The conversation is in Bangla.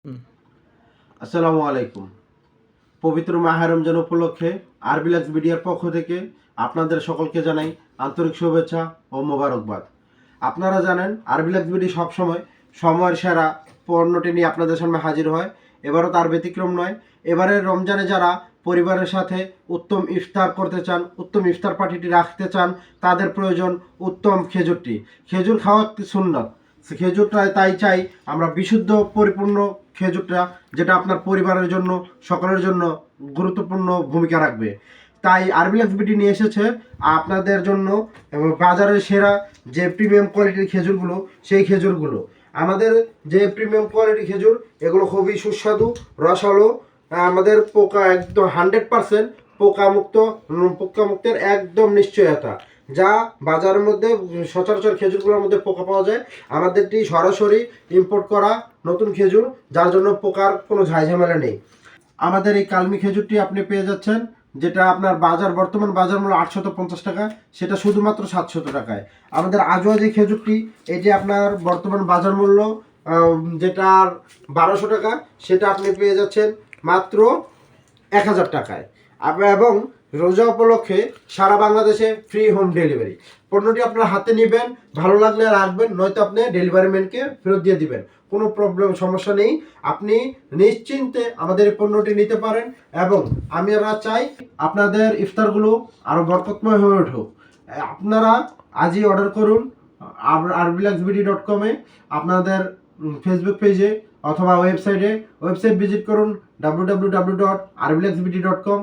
হুম। আসসালামু আলাইকুম। পবিত্র মাহে রমজান উপলক্ষে আরবিলাক্স মিডিয়ার পক্ষ থেকে আপনাদের সকলকে জানাই আন্তরিক শুভেচ্ছা ও মোবারকবাদ। আপনারা জানেন আরবিলাক্স মিডিয়া সবসময় সময়ের সেরা পণ্যটি নিয়ে আপনাদের সামনে হাজির হয়। এবারও তার ব্যতিক্রম নয়। এবারের রমজানে যারা পরিবারের সাথে উত্তম ইফতার করতে চান, উত্তম ইফতার পার্টিটি রাখতে চান, তাদের প্রয়োজন উত্তম খেজুরটি। খেজুর খাওয়া সুন্নাত। খেজুরটা তাই চাই আমরা বিশুদ্ধ পরিপূর্ণ খেজুরটা, যেটা আপনার পরিবারের জন্য সকলের জন্য গুরুত্বপূর্ণ ভূমিকা রাখবে। তাই আরবিলাক্স বিডি নিয়ে এসেছে আপনাদের জন্য বাজারের সেরা যে প্রিমিয়াম কোয়ালিটির খেজুরগুলো, সেই খেজুরগুলো আমাদের যে প্রিমিয়াম কোয়ালিটির খেজুর, এগুলো খুবই সুস্বাদু, রসালো। আমাদের পোকা একদম 100% পোকামুক্তের একদম নিশ্চয়তা, যা বাজারের মধ্যে সচরাচর খেজুরগুলোর মধ্যে পোকা পাওয়া যায়। আমাদেরটি সরাসরি ইম্পোর্ট করা নতুন খেজুর, যার জন্য পোকার কোনো ঝামেলা নেই। আমাদের এই কালমি খেজুরটি আপনি পেয়ে যাচ্ছেন, যেটা আপনার বর্তমান বাজার মূল্য 850 টাকা, সেটা শুধুমাত্র 700 টাকায়। আমাদের আজোয়া যে খেজুরটি, এটি আপনার বর্তমান বাজার মূল্য যেটা 1200 টাকা, সেটা আপনি পেয়ে যাচ্ছেন মাত্র 1000 টাকায়। এবং রোজা উপলক্ষে সারা বাংলাদেশে ফ্রি হোম ডেলিভারি। পণ্যটি আপনার হাতে নেবেন, ভালো লাগলে রাখবেন, নয়তো আপনি ডেলিভারি ম্যানকে ফেরত দিয়ে দিবেন। কোনো সমস্যা নেই। আপনি নিশ্চিন্তে আমাদের এই পণ্যটি নিতে পারেন। এবং আমরা চাই আপনাদের ইফতারগুলো আরও বরকতময় হয়ে উঠুক। আপনারা আজই অর্ডার করুন arbilaxbd.com-এ, আপনাদের ফেসবুক পেজে অথবা ওয়েবসাইট ভিজিট করুন www.arbilaxbd.com।